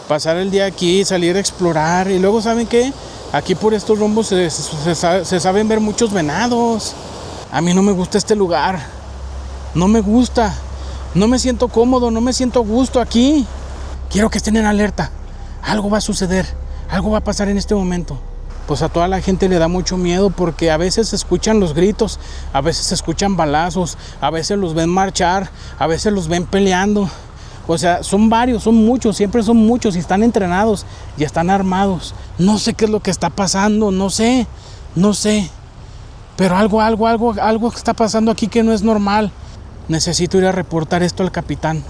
pasar el día aquí, salir a explorar. Y luego, ¿saben qué? Aquí por estos rumbos se saben ver muchos venados. A mí no me gusta este lugar. No me gusta. No me siento cómodo, no me siento a gusto aquí. Quiero que estén en alerta. Algo va a suceder. Algo va a pasar en este momento. Pues a toda la gente le da mucho miedo porque a veces se escuchan los gritos, a veces se escuchan balazos, a veces los ven marchar, a veces los ven peleando. O sea, son varios, son muchos, siempre son muchos y están entrenados y están armados. No sé qué es lo que está pasando, no sé. Pero algo está pasando aquí que no es normal. Necesito ir a reportar esto al capitán.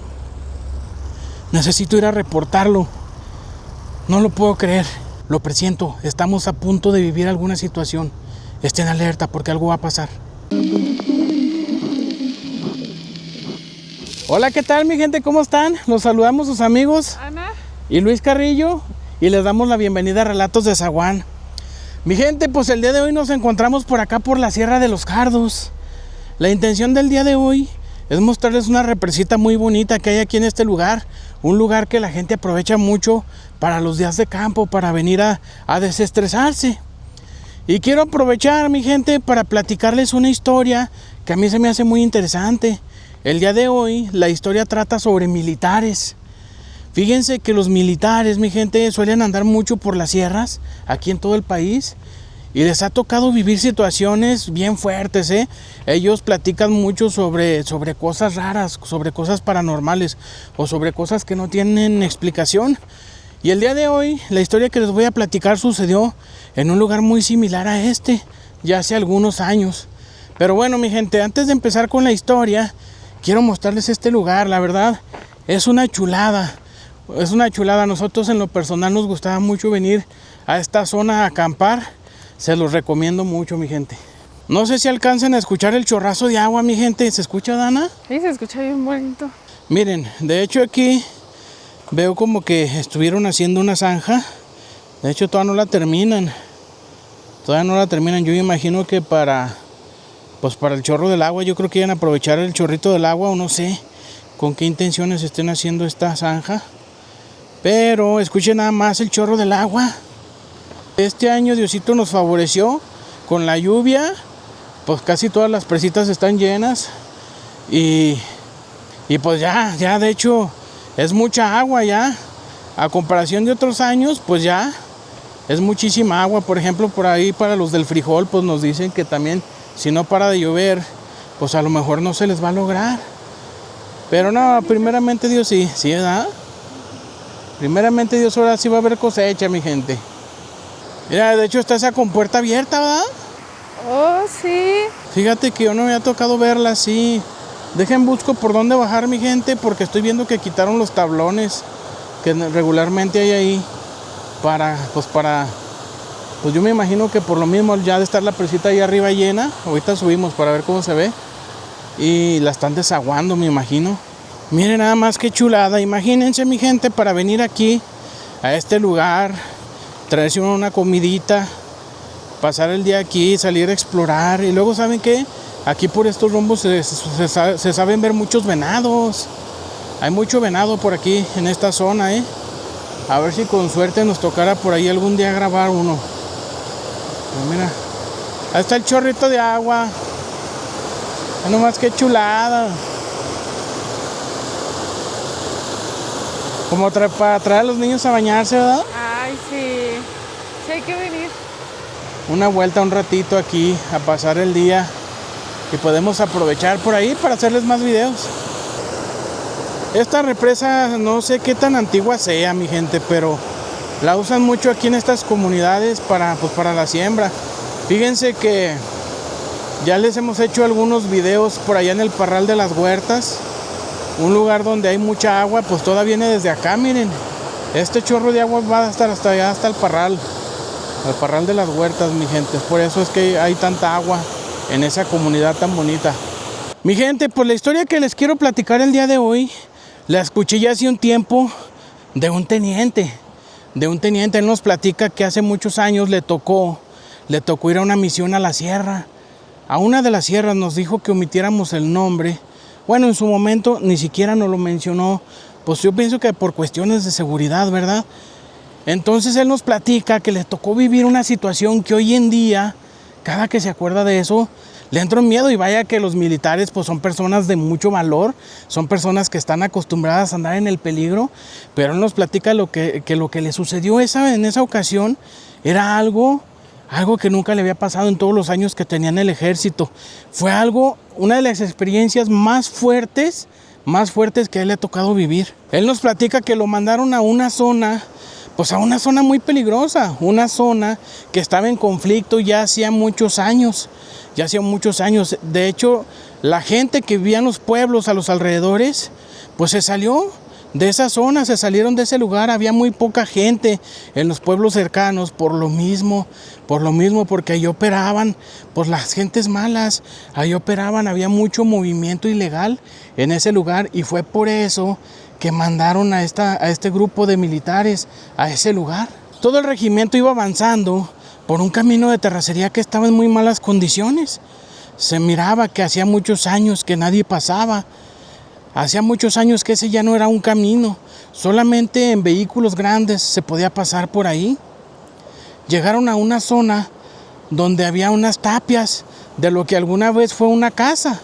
Necesito ir a reportarlo. No lo puedo creer. Lo presiento. Estamos a punto de vivir alguna situación. Estén alerta porque algo va a pasar. Hola, ¿qué tal, mi gente? ¿Cómo están? Los saludamos sus amigos Ana y Luis Carrillo y les damos la bienvenida a Relatos de Zaguán. Mi gente, pues el día de hoy nos encontramos por acá por la Sierra de los Cardos. La intención del día de hoy es mostrarles una represita muy bonita que hay aquí en este lugar. Un lugar que la gente aprovecha mucho para los días de campo, para venir a desestresarse. Y quiero aprovechar, mi gente, para platicarles una historia que a mí se me hace muy interesante. El día de hoy la historia trata sobre militares. Fíjense que los militares, mi gente, suelen andar mucho por las sierras, aquí en todo el país, y les ha tocado vivir situaciones bien fuertes, ¿eh? Ellos platican mucho sobre cosas raras, sobre cosas paranormales, o sobre cosas que no tienen explicación. Y el día de hoy, la historia que les voy a platicar sucedió en un lugar muy similar a este, ya hace algunos años. Pero bueno, mi gente, antes de empezar con la historia, quiero mostrarles este lugar. La verdad, es una chulada. Es una chulada. Nosotros en lo personal nos gustaba mucho venir a esta zona a acampar. Se los recomiendo mucho, mi gente. No sé si alcancen a escuchar el chorrazo de agua, mi gente. ¿Se escucha, Dana? sí, se escucha bien bonito. Miren, de hecho aquí veo como que estuvieron haciendo una zanja. De hecho todavía no la terminan. Yo me imagino que para el chorro del agua. Yo creo que iban a aprovechar el chorrito del agua, o no sé con qué intenciones estén haciendo esta zanja. Pero escuchen nada más el chorro del agua. Este año Diosito nos favoreció con la lluvia. Pues casi todas las presitas están llenas. Y pues ya de hecho es mucha agua ya. A comparación de otros años, pues ya es muchísima agua. Por ejemplo, por ahí para los del frijol, pues nos dicen que también si no para de llover, pues a lo mejor no se les va a lograr. Pero no, primeramente Dios sí, ¿verdad? Primeramente Dios, ahora sí va a haber cosecha, mi gente. Mira, de hecho está esa compuerta abierta, ¿verdad? Oh, sí. Fíjate que yo no me había tocado verla así. Dejen busco por dónde bajar, mi gente, porque estoy viendo que quitaron los tablones que regularmente hay ahí pues yo me imagino que por lo mismo ya de estar la presita ahí arriba llena. Ahorita subimos para ver cómo se ve. Y la están desaguando, me imagino. Miren nada más qué chulada. Imagínense, mi gente, para venir aquí a este lugar, traerse una comidita, pasar el día aquí, salir a explorar. Y luego, ¿saben qué? Aquí por estos rumbos se saben ver muchos venados. Hay mucho venado por aquí en esta zona, ¿eh? A ver si con suerte nos tocara por ahí algún día grabar uno. Pero mira, ahí está el chorrito de agua. Nomás qué chulada. Como para traer a los niños a bañarse, ¿verdad? Ay, sí. Sí hay que venir. Una vuelta un ratito aquí a pasar el día. Y podemos aprovechar por ahí para hacerles más videos. Esta represa no sé qué tan antigua sea, mi gente, pero la usan mucho aquí en estas comunidades para la siembra. Fíjense que ya les hemos hecho algunos videos por allá en el Parral de las Huertas. Un lugar donde hay mucha agua, pues toda viene desde acá, miren. Este chorro de agua va a estar hasta allá, hasta el Parral de las Huertas, mi gente. Por eso es que hay tanta agua en esa comunidad tan bonita. Mi gente, pues la historia que les quiero platicar el día de hoy, la escuché ya hace un tiempo de un teniente. Él nos platica que hace muchos años le tocó ir a una misión a la sierra. A una de las sierras nos dijo que omitiéramos el nombre. Bueno, en su momento ni siquiera nos lo mencionó pues yo pienso que por cuestiones de seguridad, ¿verdad? Entonces él nos platica que le tocó vivir una situación que hoy en día, cada que se acuerda de eso, le entra un miedo. Y vaya que los militares pues son personas de mucho valor, son personas que están acostumbradas a andar en el peligro, pero él nos platica lo que le sucedió en esa ocasión era algo que nunca le había pasado en todos los años que tenía en el ejército. Fue una de las experiencias más fuertes que a él le ha tocado vivir. Él nos platica que lo mandaron a una zona muy peligrosa, una zona que estaba en conflicto ya hacía muchos años. De hecho, la gente que vivía en los pueblos a los alrededores, pues se salió de esa zona, se salieron de ese lugar. Había muy poca gente en los pueblos cercanos por lo mismo, porque ahí operaban pues las gentes malas, había mucho movimiento ilegal en ese lugar, y fue por eso que mandaron a este grupo de militares a ese lugar. Todo el regimiento iba avanzando por un camino de terracería que estaba en muy malas condiciones. Se miraba que hacía muchos años que nadie pasaba. Hacía muchos años que ese ya no era un camino. Solamente en vehículos grandes se podía pasar por ahí. Llegaron a una zona donde había unas tapias de lo que alguna vez fue una casa.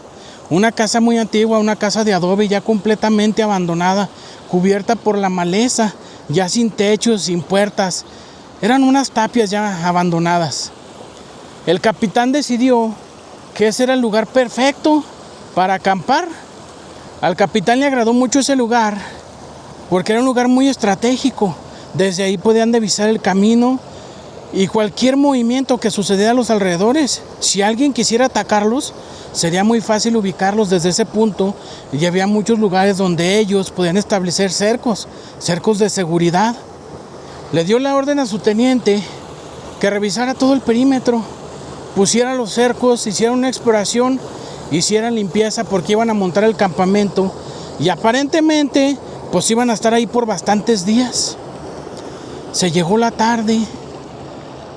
Una casa muy antigua, una casa de adobe ya completamente abandonada, cubierta por la maleza, ya sin techos, sin puertas. Eran unas tapias ya abandonadas. El capitán decidió que ese era el lugar perfecto para acampar. Al capitán le agradó mucho ese lugar porque era un lugar muy estratégico. Desde ahí podían divisar el camino y cualquier movimiento que sucediera a los alrededores. Si alguien quisiera atacarlos, sería muy fácil ubicarlos desde ese punto, y había muchos lugares donde ellos podían establecer cercos de seguridad. Le dio la orden a su teniente que revisara todo el perímetro, pusiera los cercos, hiciera una exploración, hiciera limpieza, porque iban a montar el campamento y aparentemente pues iban a estar ahí por bastantes días. Se llegó la tarde,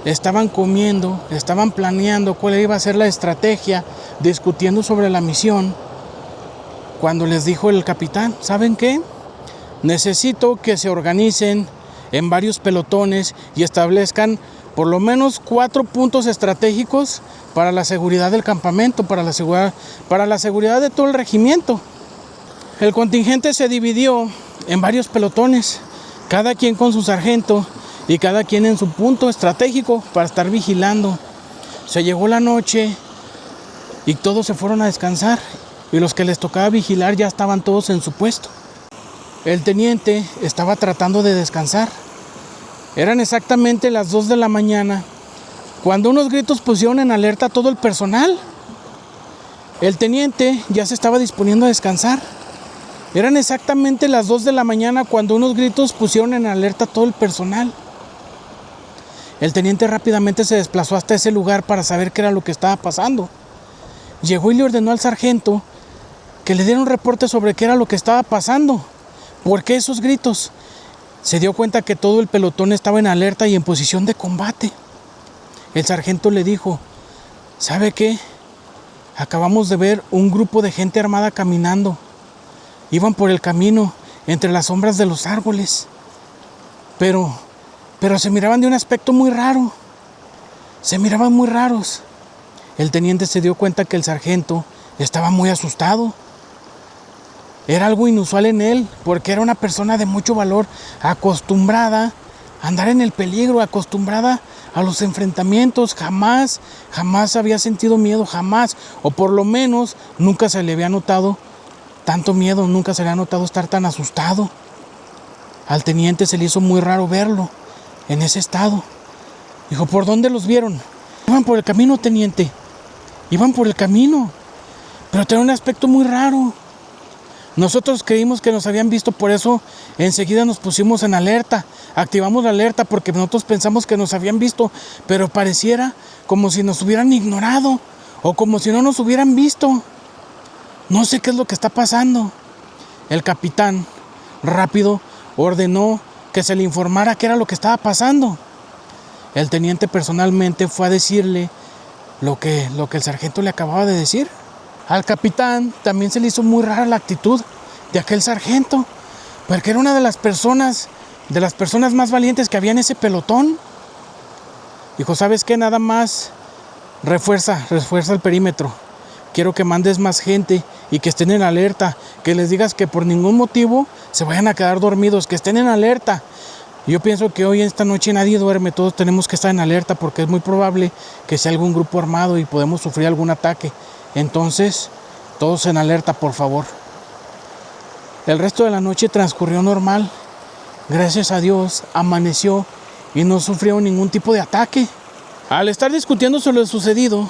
estaban comiendo, estaban planeando cuál iba a ser la estrategia, discutiendo sobre la misión, cuando les dijo el capitán: ¿saben qué? Necesito que se organicen en varios pelotones y establezcan por lo menos 4 puntos estratégicos para la seguridad del campamento, para la seguridad de todo el regimiento. El contingente se dividió en varios pelotones, cada quien con su sargento y cada quien en su punto estratégico para estar vigilando. Se llegó la noche y todos se fueron a descansar, y los que les tocaba vigilar ya estaban todos en su puesto. El teniente estaba tratando de descansar. Eran exactamente las 2 de la mañana cuando unos gritos pusieron en alerta a todo el personal. El teniente ya se estaba disponiendo a descansar. Eran exactamente las 2 de la mañana cuando unos gritos pusieron en alerta a todo el personal. El teniente rápidamente se desplazó hasta ese lugar para saber qué era lo que estaba pasando. Llegó y le ordenó al sargento que le diera un reporte sobre qué era lo que estaba pasando. ¿Por qué esos gritos? Se dio cuenta que todo el pelotón estaba en alerta y en posición de combate. El sargento le dijo: ¿sabe qué? Acabamos de ver un grupo de gente armada caminando. Iban por el camino entre las sombras de los árboles. Pero se miraban de un aspecto muy raro. Se miraban muy raros. El teniente se dio cuenta que el sargento estaba muy asustado. Era algo inusual en él, porque era una persona de mucho valor, acostumbrada a andar en el peligro, acostumbrada a los enfrentamientos. Jamás había sentido miedo, jamás, o por lo menos nunca se le había notado tanto miedo, nunca se le ha notado estar tan asustado. Al teniente se le hizo muy raro verlo en ese estado. Dijo: ¿por dónde los vieron? Iban por el camino, teniente. Iban por el camino, pero tenía un aspecto muy raro. Nosotros creímos que nos habían visto, por eso enseguida nos pusimos en alerta. Activamos la alerta porque nosotros pensamos que nos habían visto, pero pareciera como si nos hubieran ignorado o como si no nos hubieran visto. No sé qué es lo que está pasando. El capitán rápido ordenó que se le informara qué era lo que estaba pasando. El teniente personalmente fue a decirle lo que el sargento le acababa de decir. Al capitán también se le hizo muy rara la actitud de aquel sargento, porque era una de las personas más valientes que había en ese pelotón. Dijo, ¿sabes qué? Nada más refuerza el perímetro. Quiero que mandes más gente y que estén en alerta, que les digas que por ningún motivo se vayan a quedar dormidos, que estén en alerta. Yo pienso que hoy, esta noche, nadie duerme, todos tenemos que estar en alerta porque es muy probable que sea algún grupo armado y podemos sufrir algún ataque. Entonces, todos en alerta, por favor. El resto de la noche transcurrió normal. Gracias a Dios, amaneció y no sufrió ningún tipo de ataque. Al estar discutiendo sobre lo sucedido,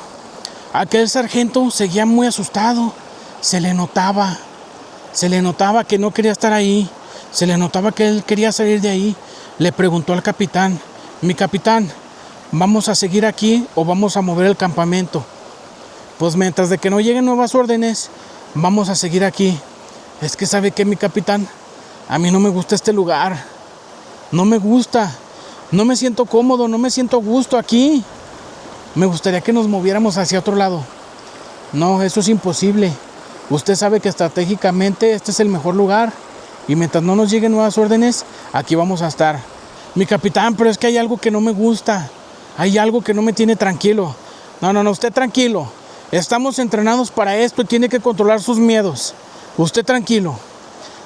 aquel sargento seguía muy asustado. Se le notaba que no quería estar ahí. Se le notaba que él quería salir de ahí. Le preguntó al capitán, mi capitán, ¿vamos a seguir aquí o vamos a mover el campamento? Pues mientras de que no lleguen nuevas órdenes, vamos a seguir aquí. Es que ¿sabe qué, mi capitán? A mí no me gusta este lugar. No me gusta. No me siento cómodo, no me siento a gusto aquí. Me gustaría que nos moviéramos hacia otro lado. No, eso es imposible. Usted sabe que estratégicamente este es el mejor lugar. Y mientras no nos lleguen nuevas órdenes, aquí vamos a estar. Mi capitán, pero es que hay algo que no me gusta. Hay algo que no me tiene tranquilo. No, usted tranquilo. Estamos entrenados para esto y tiene que controlar sus miedos. Usted tranquilo.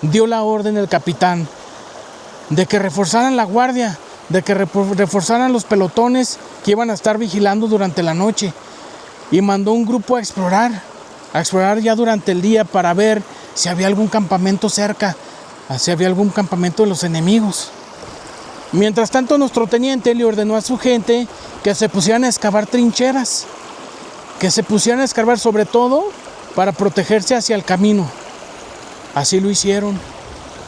Dio la orden el capitán de que reforzaran la guardia, de que reforzaran los pelotones que iban a estar vigilando durante la noche. Y mandó un grupo a explorar ya durante el día para ver si había algún campamento cerca, si había algún campamento de los enemigos. Mientras tanto, nuestro teniente le ordenó a su gente que se pusieran a excavar trincheras, que se pusieran a excavar sobre todo para protegerse hacia el camino. Así lo hicieron.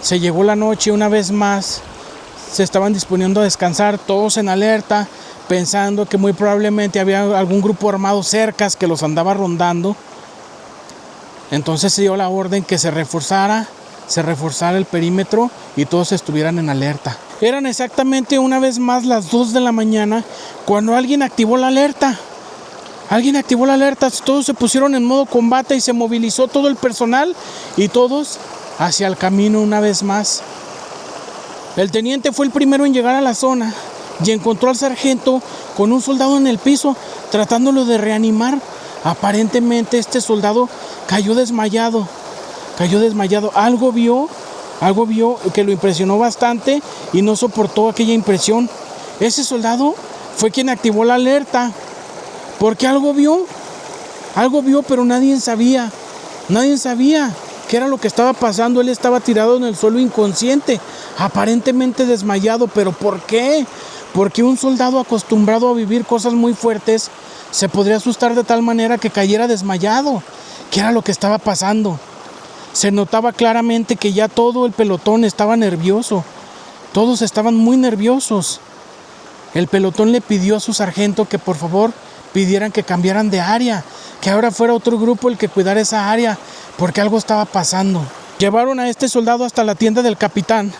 Se llegó la noche una vez más, se estaban disponiendo a descansar, todos en alerta, pensando que muy probablemente había algún grupo armado cerca que los andaba rondando. Entonces se dio la orden que se reforzara el perímetro y todos estuvieran en alerta. Eran exactamente una vez más las 2 de la mañana cuando alguien activó la alerta. Todos se pusieron en modo combate y se movilizó todo el personal y todos hacia el camino una vez más. El teniente fue el primero en llegar a la zona y encontró al sargento con un soldado en el piso tratándolo de reanimar. Aparentemente este soldado cayó desmayado. Algo vio que lo impresionó bastante y no soportó aquella impresión. Ese soldado fue quien activó la alerta, porque algo vio, pero nadie sabía qué era lo que estaba pasando. Él estaba tirado en el suelo inconsciente, aparentemente desmayado. ¿Pero por qué? Porque un soldado acostumbrado a vivir cosas muy fuertes se podría asustar de tal manera que cayera desmayado. ¿Qué era lo que estaba pasando? Se notaba claramente que ya todo el pelotón estaba nervioso. Todos estaban muy nerviosos. El pelotón le pidió a su sargento que por favor pidieran que cambiaran de área, que ahora fuera otro grupo el que cuidara esa área, porque algo estaba pasando. Llevaron a este soldado hasta la tienda del capitán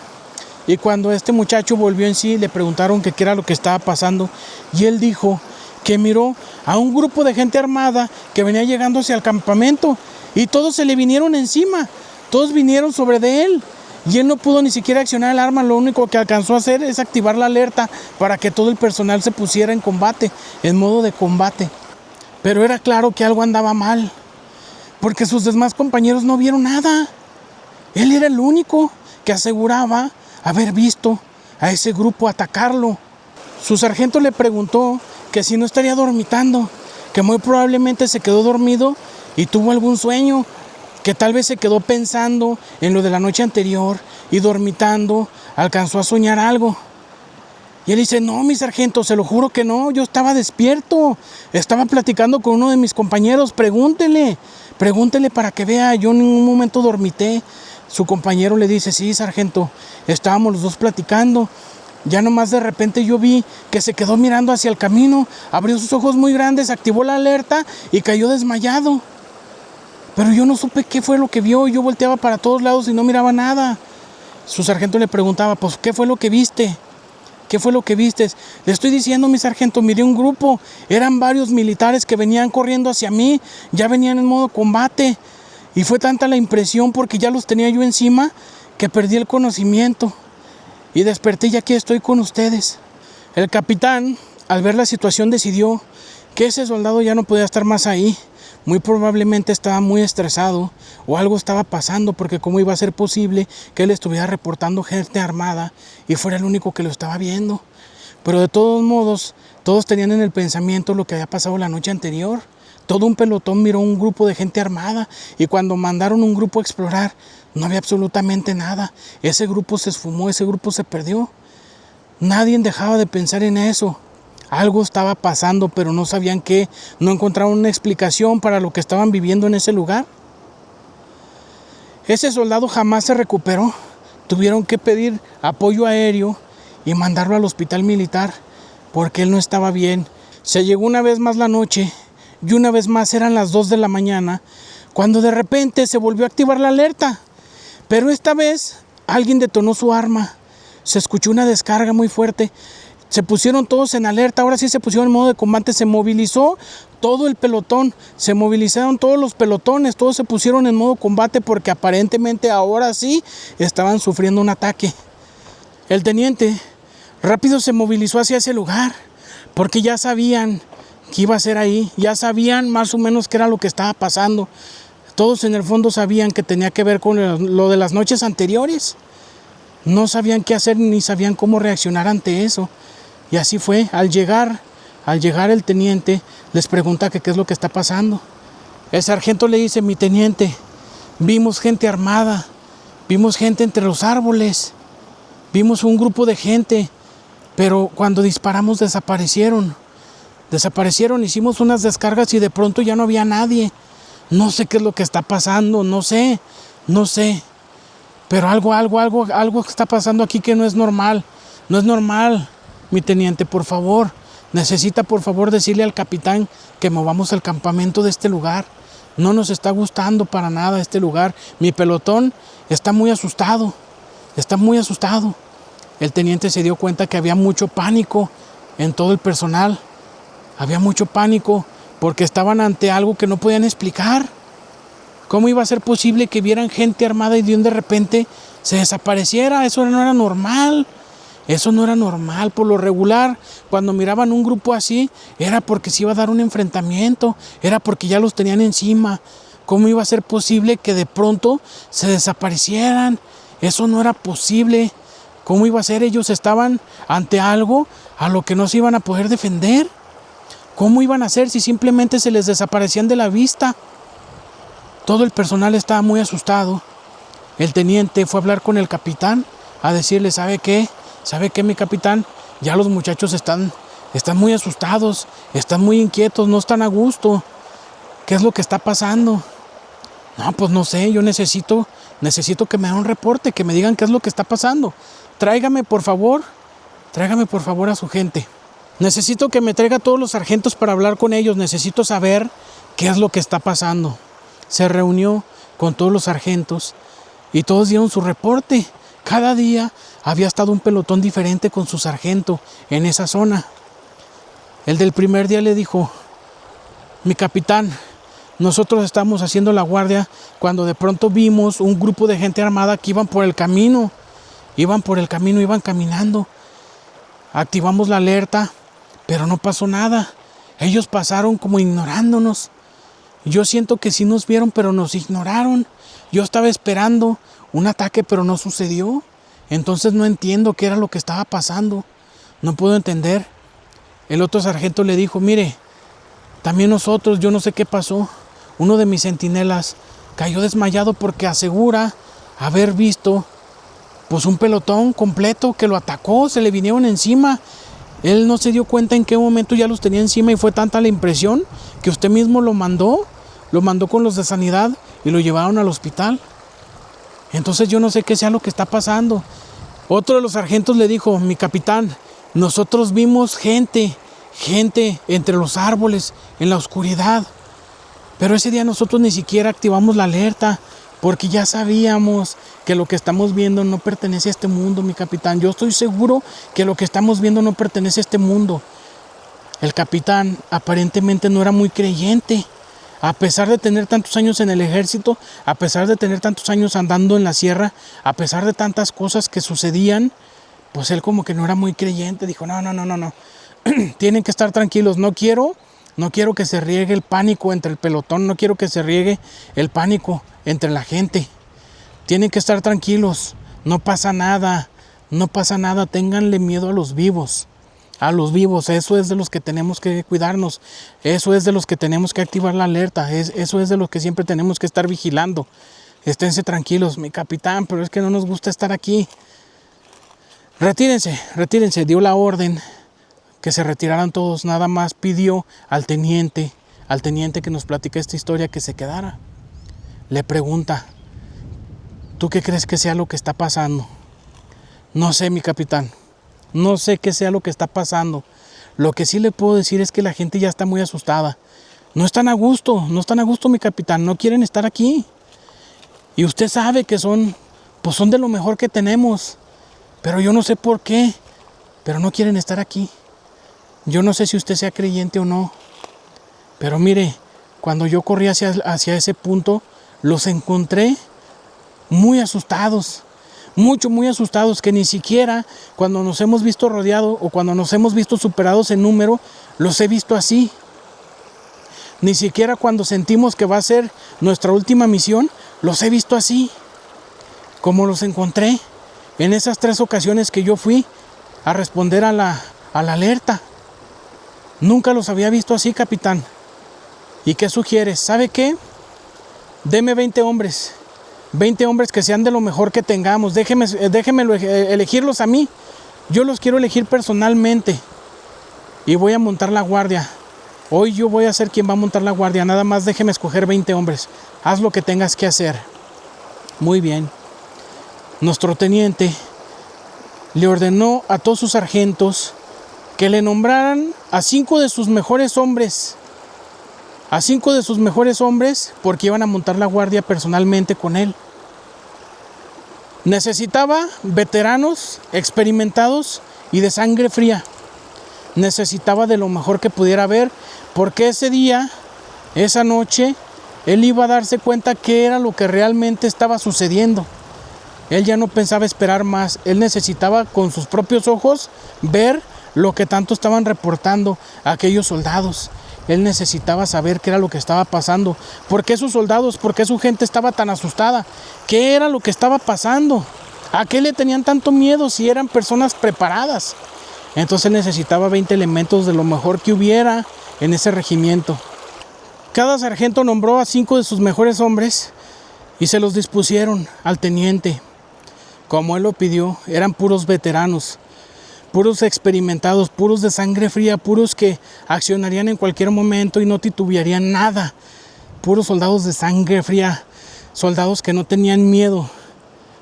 y cuando este muchacho volvió en sí, le preguntaron que qué era lo que estaba pasando y él dijo que miró a un grupo de gente armada que venía llegando hacia el campamento y todos se le vinieron encima, todos vinieron sobre de él y él no pudo ni siquiera accionar el arma. Lo único que alcanzó a hacer es activar la alerta para que todo el personal se pusiera en combate, en modo de combate. Pero era claro que algo andaba mal, porque sus demás compañeros no vieron nada. Él era el único que aseguraba haber visto a ese grupo atacarlo. Su sargento le preguntó que si no estaría dormitando, que muy probablemente se quedó dormido y tuvo algún sueño, que tal vez se quedó pensando en lo de la noche anterior y dormitando alcanzó a soñar algo. Y él dice, no, mi sargento, se lo juro que no, yo estaba despierto, estaba platicando con uno de mis compañeros, pregúntele para que vea, yo en ningún momento dormité. Su compañero le dice, sí, sargento, estábamos los dos platicando. Ya nomás de repente yo vi que se quedó mirando hacia el camino, abrió sus ojos muy grandes, activó la alerta y cayó desmayado. Pero yo no supe qué fue lo que vio, yo volteaba para todos lados y no miraba nada. Su sargento le preguntaba, pues, ¿qué fue lo que viste? ¿Qué fue lo que viste? Le estoy diciendo, mi sargento, miré un grupo, eran varios militares que venían corriendo hacia mí, ya venían en modo combate. Y fue tanta la impresión porque ya los tenía yo encima, que perdí el conocimiento y desperté y aquí estoy con ustedes. El capitán, al ver la situación, decidió que ese soldado ya no podía estar más ahí. Muy probablemente estaba muy estresado o algo estaba pasando, porque cómo iba a ser posible que él estuviera reportando gente armada y fuera el único que lo estaba viendo. Pero de todos modos, todos tenían en el pensamiento lo que había pasado la noche anterior. Todo un pelotón miró un grupo de gente armada y cuando mandaron un grupo a explorar, no había absolutamente nada. Ese grupo se esfumó, ese grupo se perdió. Nadie dejaba de pensar en eso. Algo estaba pasando, pero no sabían qué. No encontraron una explicación para lo que estaban viviendo en ese lugar. Ese soldado jamás se recuperó. Tuvieron que pedir apoyo aéreo y mandarlo al hospital militar porque él no estaba bien. Se llegó una vez más la noche y una vez más eran las 2 de la mañana cuando de repente se volvió a activar la alerta. Pero esta vez alguien detonó su arma. Se escuchó una descarga muy fuerte. Se pusieron todos en alerta, ahora sí se pusieron en modo de combate, se movilizó todo el pelotón, se movilizaron todos los pelotones, todos se pusieron en modo combate porque aparentemente ahora sí estaban sufriendo un ataque. El teniente rápido se movilizó hacia ese lugar porque ya sabían que iba a ser ahí, ya sabían más o menos qué era lo que estaba pasando. Todos en el fondo sabían que tenía que ver con lo de las noches anteriores. No sabían qué hacer ni sabían cómo reaccionar ante eso. Y así fue, al llegar el teniente les pregunta que qué es lo que está pasando. El sargento le dice: mi teniente, vimos gente armada, vimos gente entre los árboles, vimos un grupo de gente, pero cuando disparamos desaparecieron, hicimos unas descargas y de pronto ya no había nadie. No sé qué es lo que está pasando, no sé, pero algo está pasando aquí que no es normal, mi teniente, por favor, necesita por favor decirle al capitán que movamos el campamento de este lugar. No nos está gustando para nada este lugar. Mi pelotón está muy asustado. El teniente se dio cuenta que había mucho pánico en todo el personal. Había mucho pánico porque estaban ante algo que no podían explicar. ¿Cómo iba a ser posible que vieran gente armada y de repente se desapareciera? Eso no era normal. Por lo regular, cuando miraban un grupo así, era porque se iba a dar un enfrentamiento, era porque ya los tenían encima. ¿Cómo iba a ser posible que de pronto se desaparecieran? Eso no era posible. ¿Cómo iba a ser? Ellos estaban ante algo a lo que no se iban a poder defender. ¿Cómo iban a hacer si simplemente se les desaparecían de la vista? Todo el personal estaba muy asustado. El teniente fue a hablar con el capitán, a decirle: ¿sabe qué, mi capitán? Ya los muchachos están muy asustados, están muy inquietos, no están a gusto. ¿Qué es lo que está pasando? No, pues no sé, yo necesito que me hagan un reporte, que me digan qué es lo que está pasando. Tráigame por favor a su gente. Necesito que me traiga a todos los sargentos para hablar con ellos, necesito saber qué es lo que está pasando. Se reunió con todos los sargentos y todos dieron su reporte. Cada día había estado un pelotón diferente con su sargento en esa zona. El del primer día le dijo: mi capitán, nosotros estamos haciendo la guardia cuando de pronto vimos un grupo de gente armada que iban por el camino, iban caminando. Activamos la alerta, pero no pasó nada. Ellos pasaron como ignorándonos. Yo siento que sí nos vieron, pero nos ignoraron. Yo estaba esperando un ataque, pero no sucedió. Entonces no entiendo qué era lo que estaba pasando. No puedo entender. El otro sargento le dijo: mire, también nosotros, yo no sé qué pasó. Uno de mis centinelas cayó desmayado porque asegura haber visto pues un pelotón completo que lo atacó, se le vinieron encima. Él no se dio cuenta en qué momento ya los tenía encima y fue tanta la impresión que usted mismo lo mandó con los de sanidad y lo llevaron al hospital. Entonces yo no sé qué sea lo que está pasando. Otro de los sargentos le dijo: mi capitán, nosotros vimos gente entre los árboles, en la oscuridad. Pero ese día nosotros ni siquiera activamos la alerta, porque ya sabíamos que lo que estamos viendo no pertenece a este mundo, mi capitán. Yo estoy seguro que lo que estamos viendo no pertenece a este mundo. El capitán aparentemente no era muy creyente. A pesar de tener tantos años en el ejército, a pesar de tener tantos años andando en la sierra, a pesar de tantas cosas que sucedían, pues él como que no era muy creyente. Dijo, no. Tienen que estar tranquilos. No quiero que se riegue el pánico entre el pelotón. No quiero que se riegue el pánico entre la gente. Tienen que estar tranquilos. No pasa nada. No pasa nada. Ténganle miedo a los vivos. A los vivos. Eso es de los que tenemos que cuidarnos. Eso es de los que tenemos que activar la alerta. Eso es de los que siempre tenemos que estar vigilando. Esténse tranquilos, mi capitán, pero es que no nos gusta estar aquí. Retírense. Dio la orden que se retiraran todos. Nada más pidió al teniente que nos platique esta historia, que se quedara. Le pregunta, ¿tú qué crees que sea lo que está pasando? No sé, mi capitán. No sé qué sea lo que está pasando. Lo que sí le puedo decir es que la gente ya está muy asustada. No están a gusto, mi capitán. No quieren estar aquí. Y usted sabe que son de lo mejor que tenemos. Pero yo no sé por qué. Pero no quieren estar aquí. Yo no sé si usted sea creyente o no. Pero mire, cuando yo corrí hacia ese punto, los encontré muy asustados. Muy asustados, que ni siquiera cuando nos hemos visto rodeados o cuando nos hemos visto superados en número, los he visto así. Ni siquiera cuando sentimos que va a ser nuestra última misión, los he visto así. Como los encontré en esas 3 ocasiones que yo fui a responder a la alerta. Nunca los había visto así, capitán. ¿Y qué sugieres? ¿Sabe qué? Deme 20 hombres. 20 hombres que sean de lo mejor que tengamos. Déjeme elegirlos a mí. Yo los quiero elegir personalmente. Y voy a montar la guardia. Hoy yo voy a ser quien va a montar la guardia. Nada más déjeme escoger 20 hombres. Haz lo que tengas que hacer. Muy bien. Nuestro teniente le ordenó a todos sus sargentos que le nombraran a 5 de sus mejores hombres. A 5 de sus mejores hombres, porque iban a montar la guardia personalmente con él. Necesitaba veteranos, experimentados y de sangre fría. Necesitaba de lo mejor que pudiera haber, porque ese día, esa noche, él iba a darse cuenta qué era lo que realmente estaba sucediendo. Él ya no pensaba esperar más. Él necesitaba con sus propios ojos ver lo que tanto estaban reportando aquellos soldados. Él necesitaba saber qué era lo que estaba pasando. ¿Por qué sus soldados, por qué su gente estaba tan asustada? ¿Qué era lo que estaba pasando? ¿A qué le tenían tanto miedo si eran personas preparadas? Entonces él necesitaba 20 elementos de lo mejor que hubiera en ese regimiento. Cada sargento nombró a 5 de sus mejores hombres y se los dispusieron al teniente. Como él lo pidió, eran puros veteranos, puros experimentados, puros de sangre fría, puros que accionarían en cualquier momento y no titubearían nada. Puros soldados de sangre fría, soldados que no tenían miedo,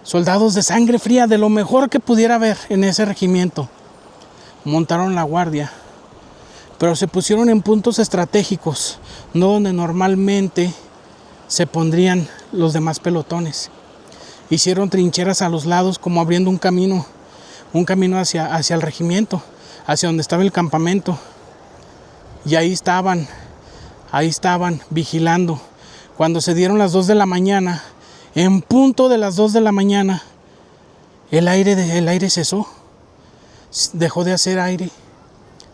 soldados de sangre fría, de lo mejor que pudiera haber en ese regimiento. Montaron la guardia, pero se pusieron en puntos estratégicos, no donde normalmente se pondrían los demás pelotones. Hicieron trincheras a los lados, como abriendo un camino hacia el regimiento, hacia donde estaba el campamento. Y ahí estaban vigilando. Cuando se dieron las 2 de la mañana, en punto de las 2 de la mañana, el aire cesó. Dejó de hacer aire.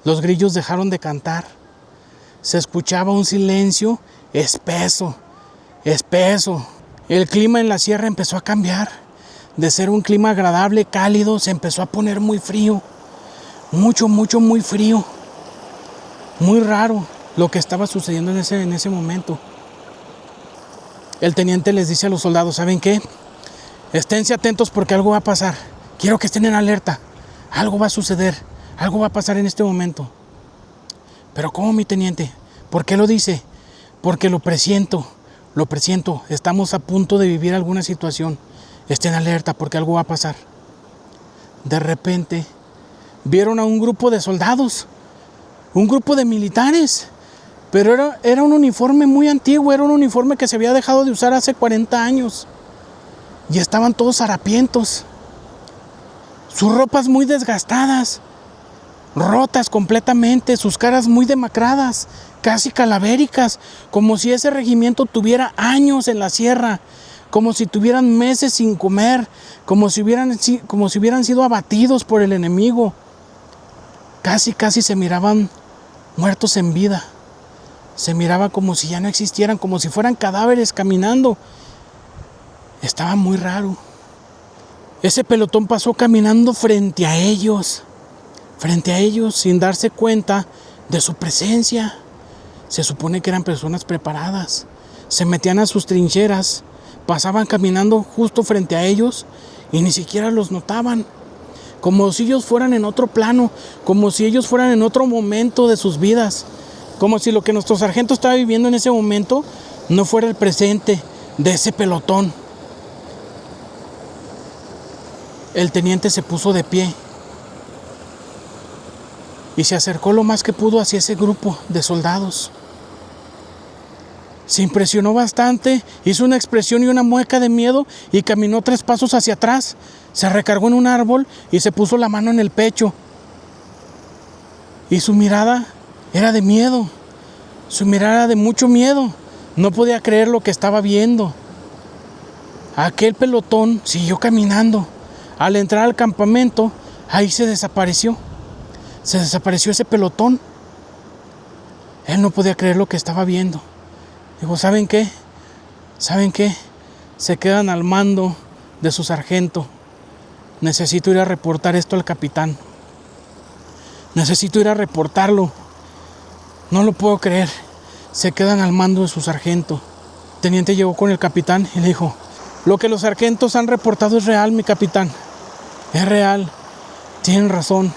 Los grillos dejaron de cantar. Se escuchaba un silencio espeso. El clima en la sierra empezó a cambiar. De ser un clima agradable, cálido, se empezó a poner muy frío. Muy frío. Muy raro lo que estaba sucediendo en ese momento. El teniente les dice a los soldados, ¿saben qué? Esténse atentos porque algo va a pasar. Quiero que estén en alerta. Algo va a suceder. Algo va a pasar en este momento. ¿Pero cómo, mi teniente? ¿Por qué lo dice? Porque lo presiento. Estamos a punto de vivir alguna situación. Estén alerta porque algo va a pasar. De repente, vieron a un grupo de soldados, un grupo de militares, pero era un uniforme muy antiguo, era un uniforme que se había dejado de usar hace 40 años. Y estaban todos harapientos, sus ropas muy desgastadas, rotas completamente, sus caras muy demacradas, casi calavéricas, como si ese regimiento tuviera años en la sierra, como si tuvieran meses sin comer, como si hubieran sido abatidos por el enemigo. Casi se miraban muertos en vida. Se miraba como si ya no existieran, como si fueran cadáveres caminando. Estaba muy raro. Ese pelotón pasó caminando frente a ellos, sin darse cuenta de su presencia. Se supone que eran personas preparadas. Se metían a sus trincheras, pasaban caminando justo frente a ellos y ni siquiera los notaban. Como si ellos fueran en otro plano, como si ellos fueran en otro momento de sus vidas. Como si lo que nuestro sargento estaba viviendo en ese momento no fuera el presente de ese pelotón. El teniente se puso de pie y se acercó lo más que pudo hacia ese grupo de soldados. Se impresionó bastante, hizo una expresión y una mueca de miedo y caminó 3 pasos hacia atrás. Se recargó en un árbol y se puso la mano en el pecho. Y su mirada era de miedo, su mirada era de mucho miedo. No podía creer lo que estaba viendo. Aquel pelotón siguió caminando. Al entrar al campamento, ahí se desapareció. Se desapareció ese pelotón. Él no podía creer lo que estaba viendo. Dijo, ¿saben qué? ¿Saben qué? Se quedan al mando de su sargento. Necesito ir a reportar esto al capitán. Necesito ir a reportarlo. No lo puedo creer. Se quedan al mando de su sargento. El teniente llegó con el capitán y le dijo, lo que los sargentos han reportado es real, mi capitán. Es real. Tienen razón.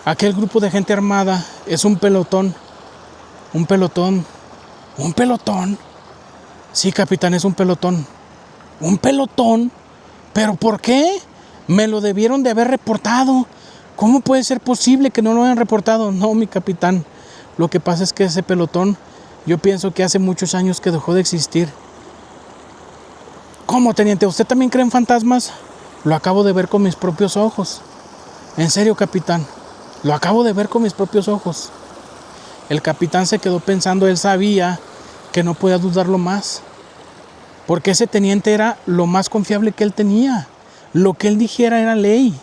Aquel grupo de gente armada es un pelotón. Un pelotón. ¿Un pelotón? Sí, capitán, es un pelotón. ¿Un pelotón? ¿Pero por qué? Me lo debieron de haber reportado. ¿Cómo puede ser posible que no lo hayan reportado? No, mi capitán. Lo que pasa es que ese pelotón, yo pienso que hace muchos años que dejó de existir. ¿Cómo, teniente? ¿Usted también cree en fantasmas? Lo acabo de ver con mis propios ojos. En serio, capitán. Lo acabo de ver con mis propios ojos. El capitán se quedó pensando, él sabía que no podía dudarlo más. Porque ese teniente era lo más confiable que él tenía. Lo que él dijera era ley.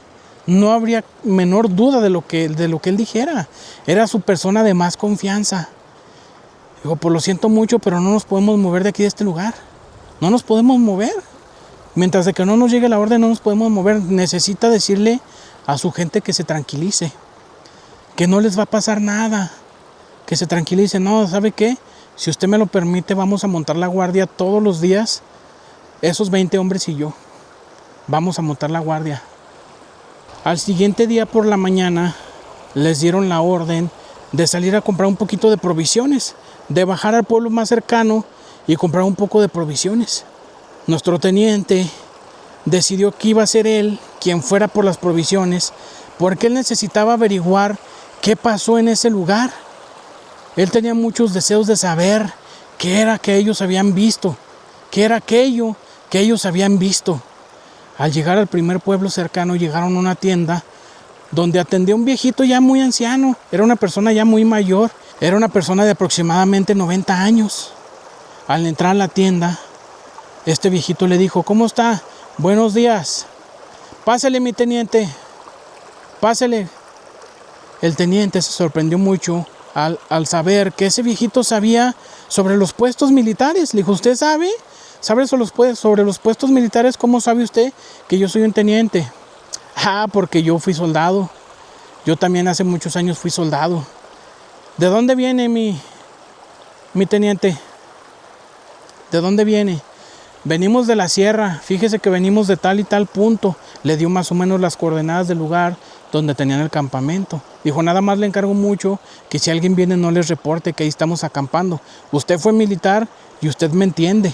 No habría menor duda de lo que él dijera. Era su persona de más confianza. Dijo, pues lo siento mucho, pero no nos podemos mover de aquí de este lugar. No nos podemos mover. Mientras de que no nos llegue la orden, no nos podemos mover. Necesita decirle a su gente que se tranquilice. Que no les va a pasar nada. Que se tranquilice. No, ¿sabe qué? Si usted me lo permite, vamos a montar la guardia todos los días. Esos 20 hombres y yo. Vamos a montar la guardia. Al siguiente día por la mañana, les dieron la orden de salir a comprar un poquito de provisiones. De bajar al pueblo más cercano y comprar un poco de provisiones. Nuestro teniente decidió que iba a ser él quien fuera por las provisiones, porque él necesitaba averiguar qué pasó en ese lugar. Él tenía muchos deseos de saber qué era que ellos habían visto, qué era aquello que ellos habían visto. Al llegar al primer pueblo cercano, llegaron a una tienda donde atendía un viejito ya muy anciano. Era una persona ya muy mayor, era una persona de aproximadamente 90 años. Al entrar a la tienda, este viejito le dijo, ¿cómo está? Buenos días. Pásele, mi teniente. Pásele. El teniente se sorprendió mucho al saber que ese viejito sabía sobre los puestos militares. Le dijo, ¿usted sabe? ¿Sabe sobre los puestos militares? ¿Cómo sabe usted que yo soy un teniente? Ah, porque yo fui soldado. Yo también hace muchos años fui soldado. ¿De dónde viene mi teniente? ¿De dónde viene? Venimos de la sierra, fíjese que venimos de tal y tal punto. Le dio más o menos las coordenadas del lugar donde tenían el campamento. Dijo, nada más le encargo mucho que si alguien viene no les reporte que ahí estamos acampando. Usted fue militar y usted me entiende,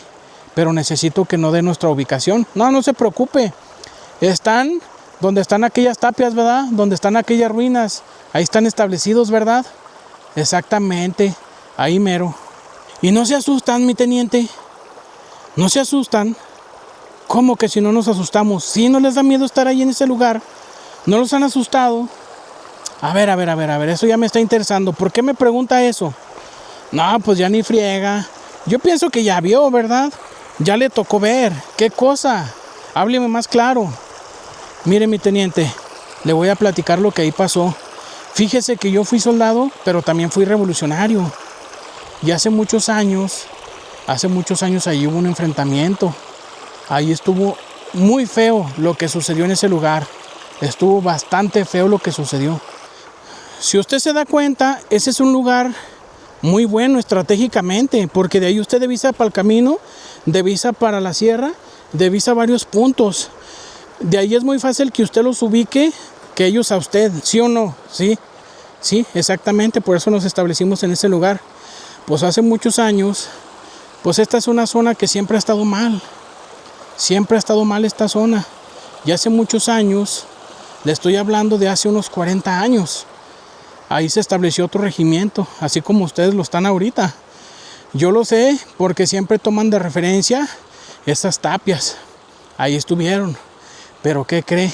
pero necesito que no dé nuestra ubicación. No, no se preocupe. Están donde están aquellas tapias, ¿verdad? Donde están aquellas ruinas. Ahí están establecidos, ¿verdad? Exactamente, ahí mero. Y no se asustan, mi teniente. ¿No se asustan? ¿Cómo que si no nos asustamos? ¿Sí no les da miedo estar ahí en ese lugar? ¿No los han asustado? A ver, eso ya me está interesando. ¿Por qué me pregunta eso? No, pues ya ni friega. Yo pienso que ya vio, ¿verdad? Ya le tocó ver. ¿Qué cosa? Hábleme más claro. Mire, mi teniente, le voy a platicar lo que ahí pasó. Fíjese que yo fui soldado, pero también fui revolucionario. Y hace muchos años ahí hubo un enfrentamiento. Ahí estuvo muy feo lo que sucedió en ese lugar. Estuvo bastante feo lo que sucedió. Si usted se da cuenta, ese es un lugar muy bueno estratégicamente, porque de ahí usted divisa para el camino, divisa para la sierra, divisa varios puntos. De ahí es muy fácil que usted los ubique, que ellos a usted, ¿sí o no? Sí, exactamente, por eso nos establecimos en ese lugar. Pues hace muchos años, pues esta es una zona que siempre ha estado mal. Siempre ha estado mal esta zona. Y hace muchos años, le estoy hablando de hace unos 40 años. Ahí se estableció otro regimiento, así como ustedes lo están ahorita. Yo lo sé porque siempre toman de referencia estas tapias. Ahí estuvieron. Pero ¿qué cree?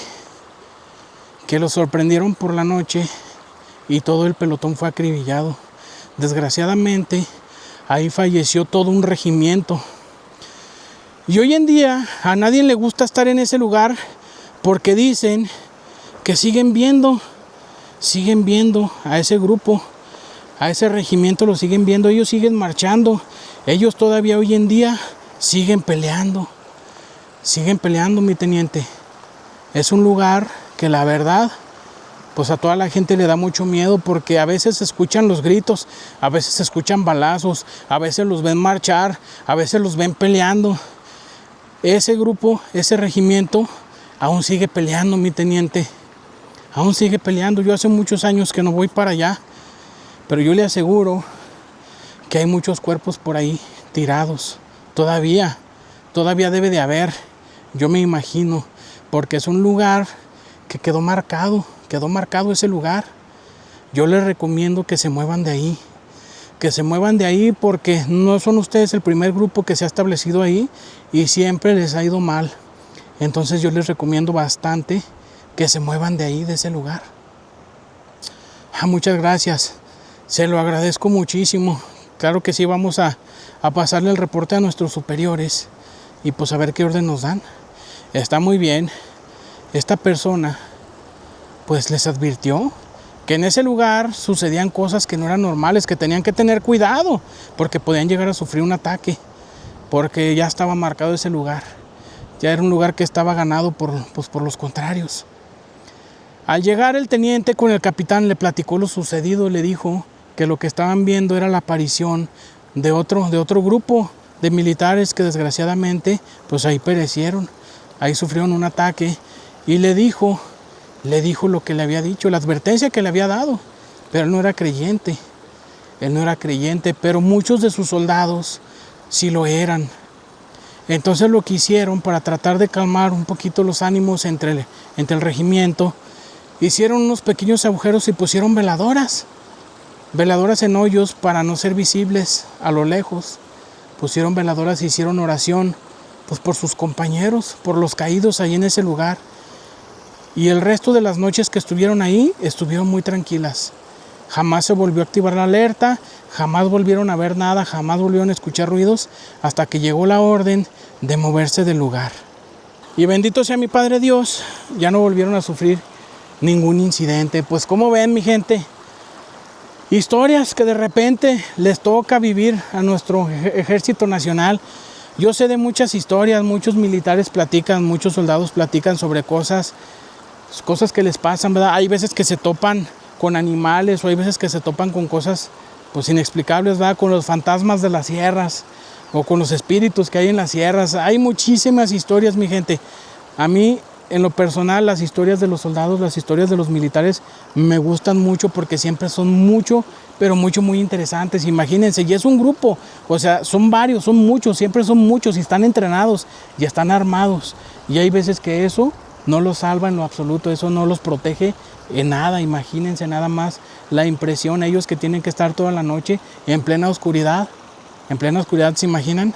Que los sorprendieron por la noche y todo el pelotón fue acribillado. Desgraciadamente, ahí falleció todo un regimiento. Y hoy en día a nadie le gusta estar en ese lugar porque dicen que siguen viendo a ese grupo, a ese regimiento lo siguen viendo, ellos siguen marchando, ellos todavía hoy en día siguen peleando, mi teniente. Es un lugar que la verdad, pues a toda la gente le da mucho miedo porque a veces se escuchan los gritos, a veces se escuchan balazos, a veces los ven marchar, a veces los ven peleando. Ese grupo, ese regimiento, aún sigue peleando, mi teniente. Aún sigue peleando. Yo hace muchos años que no voy para allá, pero yo le aseguro que hay muchos cuerpos por ahí tirados. Todavía debe de haber. Yo me imagino, porque es un lugar que quedó marcado ese lugar. Yo les recomiendo que se muevan de ahí, porque no son ustedes el primer grupo que se ha establecido ahí y siempre les ha ido mal. Entonces yo les recomiendo bastante que se muevan de ahí, de ese lugar. Muchas gracias, se lo agradezco muchísimo. Claro que sí, vamos a pasarle el reporte a nuestros superiores y pues a ver qué orden nos dan. Está muy bien. Esta persona pues les advirtió que en ese lugar sucedían cosas que no eran normales, que tenían que tener cuidado porque podían llegar a sufrir un ataque, porque ya estaba marcado ese lugar. Ya era un lugar que estaba ganado por los contrarios. Al llegar el teniente con el capitán le platicó lo sucedido, le dijo que lo que estaban viendo era la aparición de otro grupo de militares que desgraciadamente pues ahí perecieron, ahí sufrieron un ataque y le dijo lo que le había dicho, la advertencia que le había dado, pero él no era creyente, pero muchos de sus soldados sí lo eran. Entonces lo que hicieron para tratar de calmar un poquito los ánimos entre el regimiento, hicieron unos pequeños agujeros y pusieron veladoras en hoyos para no ser visibles a lo lejos. Pusieron veladoras e hicieron oración pues por sus compañeros, por los caídos ahí en ese lugar. Y el resto de las noches que estuvieron ahí, estuvieron muy tranquilas. Jamás se volvió a activar la alerta, jamás volvieron a ver nada, jamás volvieron a escuchar ruidos, hasta que llegó la orden de moverse del lugar. Y bendito sea mi Padre Dios, ya no volvieron a sufrir ningún incidente. Pues como ven, mi gente, historias que de repente les toca vivir a nuestro Ejército Nacional. Yo sé de muchas historias, muchos militares platican, muchos soldados platican sobre cosas que les pasan, ¿verdad? Hay veces que se topan con animales o hay veces que se topan con cosas pues inexplicables, ¿verdad? Con los fantasmas de las sierras o con los espíritus que hay en las sierras. Hay muchísimas historias, mi gente. A mí, en lo personal, las historias de los soldados, las historias de los militares me gustan mucho porque siempre son muy interesantes. Imagínense, y es un grupo, o sea, son varios, son muchos, siempre son muchos y están entrenados y están armados. Y hay veces que eso no los salva en lo absoluto, eso no los protege en nada. Imagínense nada más la impresión, ellos que tienen que estar toda la noche en plena oscuridad, ¿se imaginan?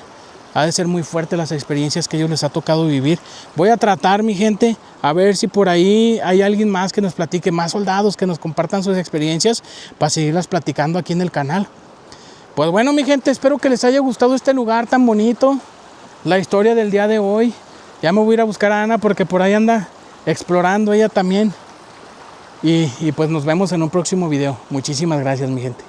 Ha de ser muy fuerte las experiencias que a ellos les ha tocado vivir. Voy a tratar, mi gente, a ver si por ahí hay alguien más que nos platique, más soldados que nos compartan sus experiencias para seguirlas platicando aquí en el canal. Pues bueno, mi gente, espero que les haya gustado este lugar tan bonito, la historia del día de hoy. Ya me voy a ir a buscar a Ana porque por ahí anda explorando ella también. Y pues nos vemos en un próximo video. Muchísimas gracias, mi gente.